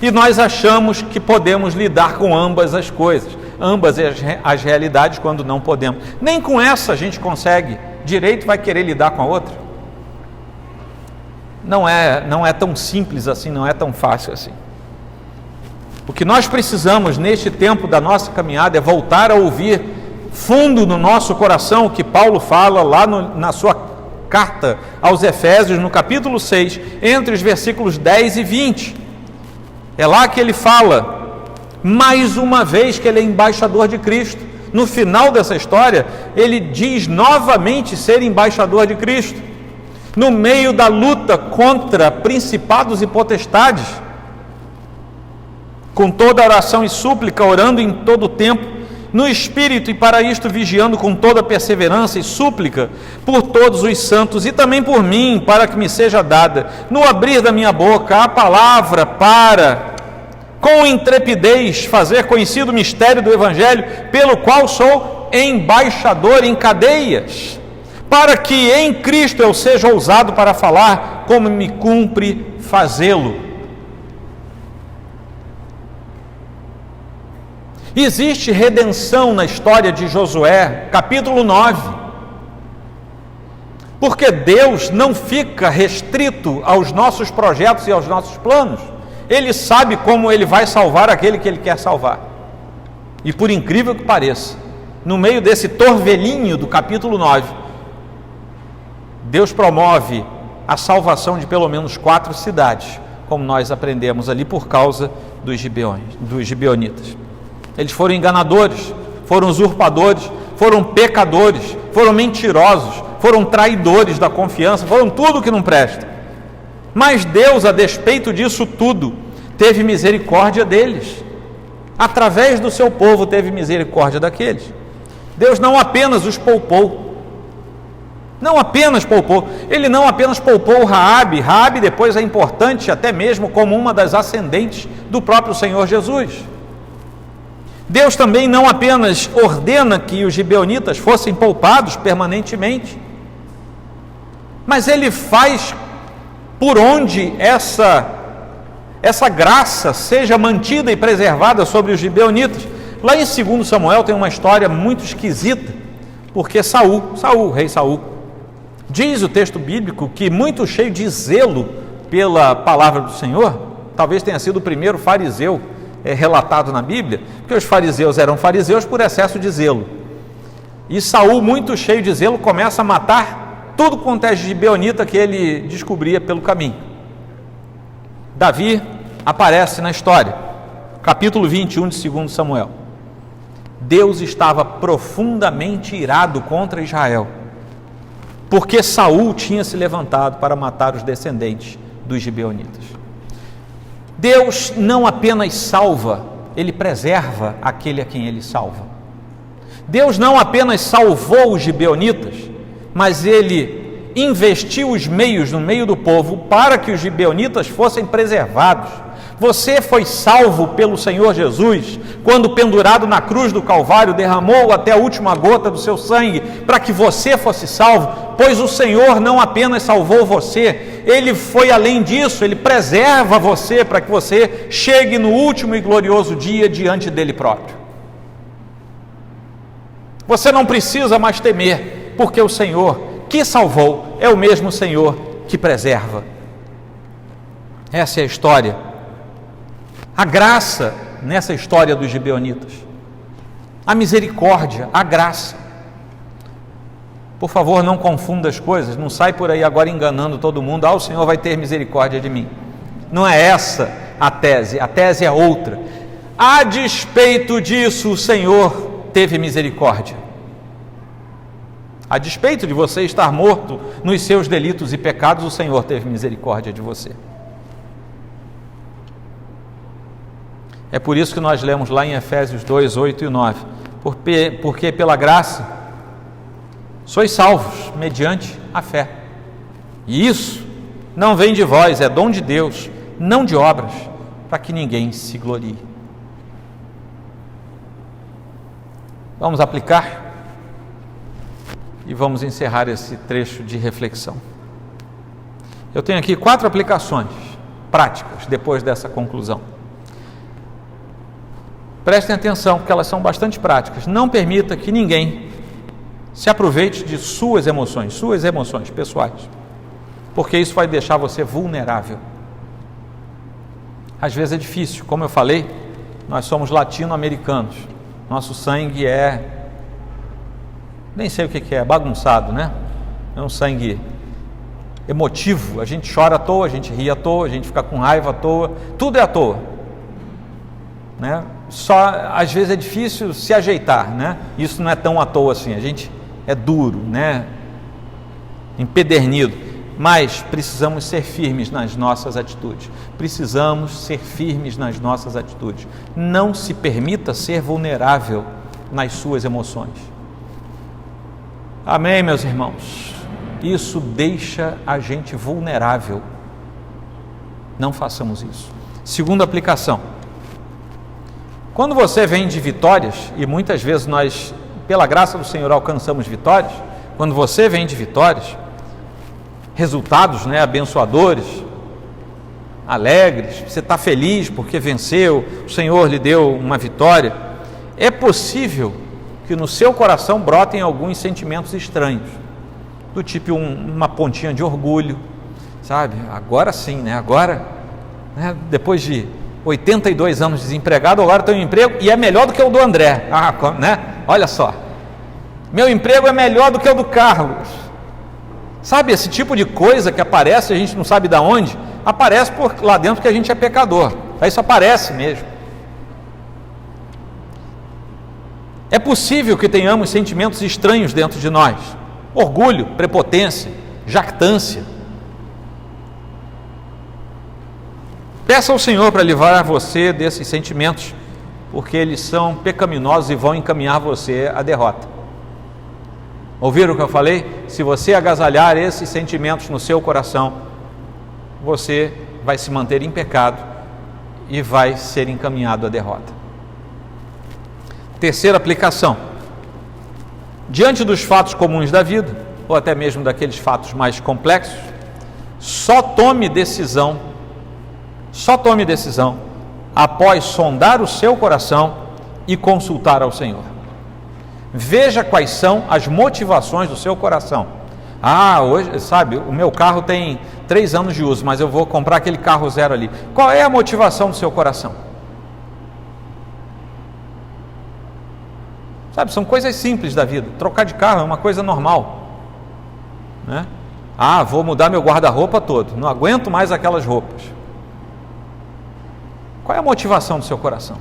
E nós achamos que podemos lidar com ambas as coisas, ambas as realidades, quando não podemos. Nem com essa a gente consegue direito, vai querer lidar com a outra. Não é tão simples assim, não é tão fácil assim. O que nós precisamos neste tempo da nossa caminhada é voltar a ouvir fundo no nosso coração o que Paulo fala lá na sua carta aos Efésios, no capítulo 6, entre os versículos 10 e 20. É lá que ele fala, mais uma vez, que ele é embaixador de Cristo. No final dessa história, ele diz novamente ser embaixador de Cristo. No meio da luta contra principados e potestades, com toda oração e súplica, orando em todo o tempo, no Espírito, e para isto vigiando com toda perseverança e súplica por todos os santos, e também por mim, para que me seja dada, no abrir da minha boca, a palavra para, com intrepidez, fazer conhecido o mistério do Evangelho, pelo qual sou embaixador em cadeias, para que em Cristo eu seja ousado para falar, como me cumpre fazê-lo. Existe redenção na história de Josué, capítulo 9. Porque Deus não fica restrito aos nossos projetos e aos nossos planos. Ele sabe como Ele vai salvar aquele que Ele quer salvar. E por incrível que pareça, no meio desse torvelinho do capítulo 9, Deus promove a salvação de pelo menos 4 cidades, como nós aprendemos ali, por causa dos gibeonitas. Eles foram enganadores, foram usurpadores, foram pecadores, foram mentirosos, foram traidores da confiança, foram tudo que não presta. Mas Deus, a despeito disso tudo, teve misericórdia deles. Através do seu povo teve misericórdia daqueles. Deus não apenas os poupou, Ele não apenas poupou Raabe. Raabe depois é importante até mesmo como uma das ascendentes do próprio Senhor Jesus. Deus também não apenas ordena que os gibeonitas fossem poupados permanentemente, mas Ele faz por onde essa graça seja mantida e preservada sobre os gibeonitas. Lá em 2 Samuel tem uma história muito esquisita, porque o rei Saul, diz o texto bíblico que, muito cheio de zelo pela palavra do Senhor, talvez tenha sido o primeiro fariseu relatado na Bíblia, porque os fariseus eram fariseus por excesso de zelo. E Saul, muito cheio de zelo, começa a matar tudo quanto é gibeonita que ele descobria pelo caminho. Davi aparece na história, capítulo 21 de 2 Samuel. Deus estava profundamente irado contra Israel, porque Saul tinha se levantado para matar os descendentes dos gibeonitas. Deus não apenas salva, Ele preserva aquele a quem Ele salva. Deus não apenas salvou os gibeonitas, mas Ele investiu os meios no meio do povo para que os gibeonitas fossem preservados. Você foi salvo pelo Senhor Jesus, quando pendurado na cruz do Calvário, derramou até a última gota do seu sangue, para que você fosse salvo, pois o Senhor não apenas salvou você, Ele foi além disso, Ele preserva você, para que você chegue no último e glorioso dia diante dEle próprio. Você não precisa mais temer, porque o Senhor que salvou é o mesmo Senhor que preserva. Essa é a história. A graça nessa história dos gibeonitas, a misericórdia, a graça. Por favor, não confunda as coisas, não sai por aí agora enganando todo mundo. O Senhor vai ter misericórdia de mim. Não é essa a tese é outra. A despeito disso, o Senhor teve misericórdia. A despeito de você estar morto nos seus delitos e pecados, o Senhor teve misericórdia de você. É por isso que nós lemos lá em Efésios 2, 8 e 9. Porque pela graça sois salvos mediante a fé. E isso não vem de vós, é dom de Deus, não de obras, para que ninguém se glorie. Vamos aplicar e vamos encerrar esse trecho de reflexão. Eu tenho aqui 4 aplicações práticas depois dessa conclusão. Prestem atenção, porque elas são bastante práticas. Não permita que ninguém se aproveite de suas emoções pessoais, porque isso vai deixar você vulnerável. Às vezes é difícil, como eu falei, nós somos latino-americanos, nosso sangue nem sei o que é, bagunçado, né? É um sangue emotivo, a gente chora à toa, a gente ri à toa, a gente fica com raiva à toa, tudo é à toa, né? Só às vezes é difícil se ajeitar, né? Isso não é tão à toa assim, a gente é duro, né? Empedernido, mas precisamos ser firmes nas nossas atitudes. Não se permita ser vulnerável nas suas emoções. Amém, meus irmãos? Isso deixa a gente vulnerável. Não façamos isso. Segunda aplicação. Quando você vem de vitórias, e muitas vezes nós, pela graça do Senhor, alcançamos vitórias, quando você vem de vitórias, resultados, abençoadores, alegres, você está feliz porque venceu, o Senhor lhe deu uma vitória, é possível que no seu coração brotem alguns sentimentos estranhos. do tipo uma pontinha de orgulho, sabe? Agora sim, né? Agora, né? Depois de 82 anos desempregado, agora tenho um emprego e é melhor do que o do André. Né? Olha só, meu emprego é melhor do que o do Carlos. Sabe, esse tipo de coisa que aparece, a gente não sabe de onde, aparece por lá dentro que a gente é pecador. Isso aparece mesmo. É possível que tenhamos sentimentos estranhos dentro de nós: orgulho, prepotência, jactância. Peça ao Senhor para livrar você desses sentimentos, porque eles são pecaminosos e vão encaminhar você à derrota. Ouviram o que eu falei? Se você agasalhar esses sentimentos no seu coração, você vai se manter em pecado e vai ser encaminhado à derrota. Terceira aplicação: diante dos fatos comuns da vida, ou até mesmo daqueles fatos mais complexos, só tome decisão após sondar o seu coração e consultar ao Senhor. Veja quais são as motivações do seu coração. Hoje, sabe, o meu carro tem 3 anos de uso, mas eu vou comprar aquele carro zero ali. Qual é a motivação do seu coração? Sabe, são coisas simples da vida. Trocar de carro é uma coisa normal, né? Vou mudar meu guarda-roupa todo, não aguento mais aquelas roupas. Qual é a motivação do seu coração?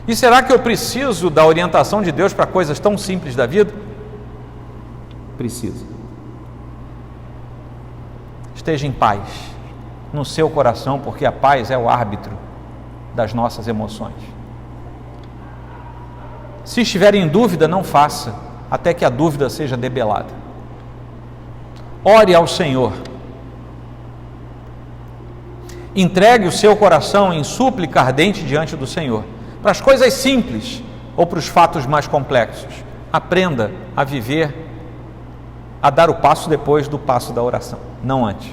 E será que eu preciso da orientação de Deus para coisas tão simples da vida? Preciso. Esteja em paz no seu coração, porque a paz é o árbitro das nossas emoções. Se estiver em dúvida, não faça, até que a dúvida seja debelada. Ore ao Senhor. Entregue o seu coração em súplica ardente diante do Senhor, para as coisas simples ou para os fatos mais complexos. Aprenda a viver, a dar o passo depois do passo da oração, não antes.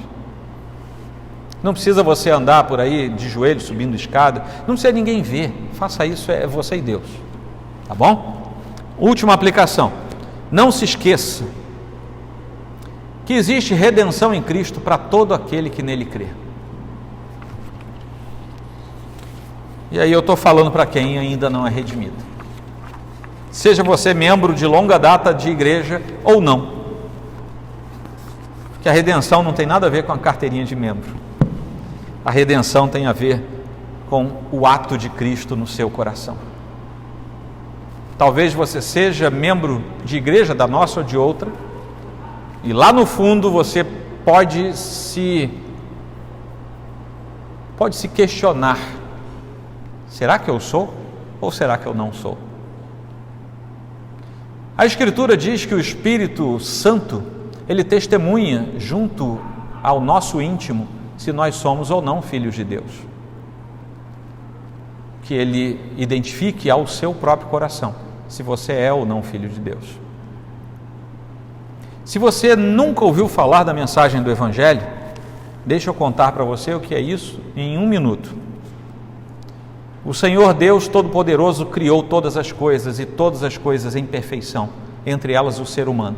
Não precisa você andar por aí de joelhos, subindo escada, não precisa ninguém ver, faça isso, é você e Deus, tá bom? Última aplicação: não se esqueça que existe redenção em Cristo para todo aquele que nele crê. E aí eu estou falando para quem ainda não é redimido. Seja você membro de longa data de igreja ou não. Que a redenção não tem nada a ver com a carteirinha de membro. A redenção tem a ver com o ato de Cristo no seu coração. Talvez você seja membro de igreja da nossa ou de outra, e lá no fundo você pode se questionar: será que eu sou ou será que eu não sou? A Escritura diz que o Espírito Santo, ele testemunha junto ao nosso íntimo se nós somos ou não filhos de Deus. Que ele identifique ao seu próprio coração se você é ou não filho de Deus. Se você nunca ouviu falar da mensagem do Evangelho, deixa eu contar para você o que é isso em 1 minuto. O Senhor Deus Todo-Poderoso criou todas as coisas e todas as coisas em perfeição, entre elas o ser humano.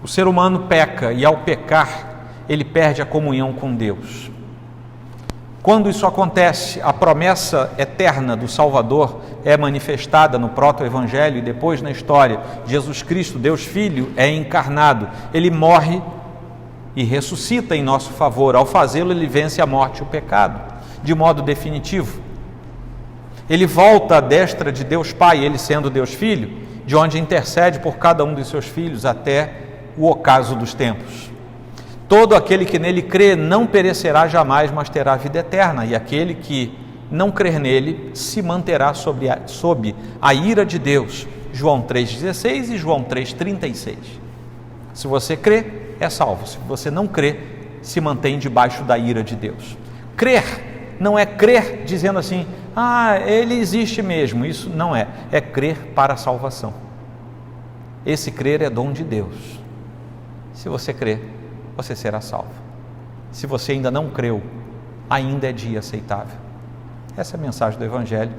O ser humano peca e ao pecar, ele perde a comunhão com Deus. Quando isso acontece, a promessa eterna do Salvador é manifestada no proto-evangelho e depois na história. Jesus Cristo, Deus Filho, é encarnado. Ele morre e ressuscita em nosso favor. Ao fazê-lo, ele vence a morte e o pecado, de modo definitivo. Ele volta à destra de Deus Pai, ele sendo Deus Filho, de onde intercede por cada um dos seus filhos até o ocaso dos tempos. Todo aquele que nele crê não perecerá jamais, mas terá vida eterna, e aquele que não crer nele se manterá sob a ira de Deus. João 3,16 e João 3,36. Se você crê, é salvo. Se você não crê, se mantém debaixo da ira de Deus. Crer não é crer dizendo assim: ele existe mesmo. Isso não é. É crer para a salvação. Esse crer é dom de Deus. Se você crer, você será salvo. Se você ainda não creu, ainda é dia aceitável. Essa é a mensagem do Evangelho.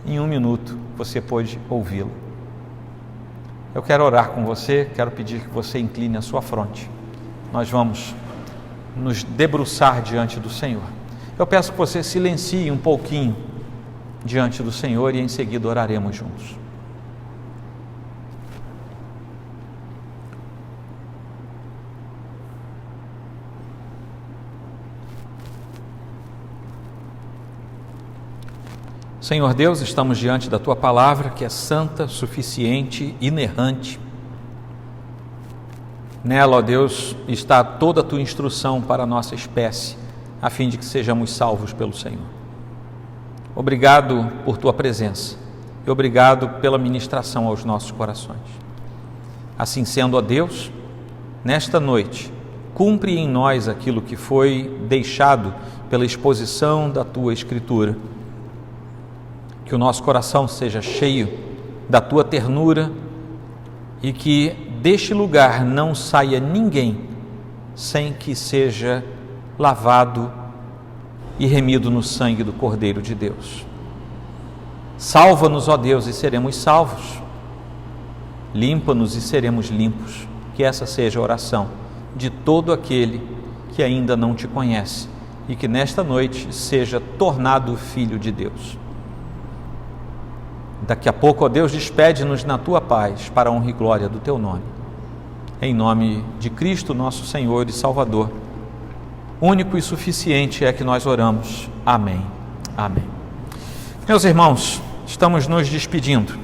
Em 1 minuto você pode ouvi-la. eu quero orar com você, quero pedir que você incline a sua fronte. Nós vamos nos debruçar diante do Senhor. Eu peço que você silencie um pouquinho diante do Senhor e em seguida oraremos juntos. Senhor Deus, estamos diante da Tua palavra, que é santa, suficiente, inerrante. Nela, ó Deus, está toda a Tua instrução para a nossa espécie, a fim de que sejamos salvos pelo Senhor. Obrigado por Tua presença e obrigado pela ministração aos nossos corações. Assim sendo, ó Deus, nesta noite, cumpre em nós aquilo que foi deixado pela exposição da Tua Escritura. Que o nosso coração seja cheio da Tua ternura e que deste lugar não saia ninguém sem que seja lavado e remido no sangue do Cordeiro de Deus. Salva-nos, ó Deus, e seremos salvos. Limpa-nos e seremos limpos. Que essa seja a oração de todo aquele que ainda não Te conhece e que nesta noite seja tornado filho de Deus. Daqui a pouco, ó Deus, despede-nos na Tua paz, para a honra e glória do Teu nome. Em nome de Cristo, nosso Senhor e Salvador, único e suficiente é que nós oramos. Amém. Amém. Meus irmãos, estamos nos despedindo.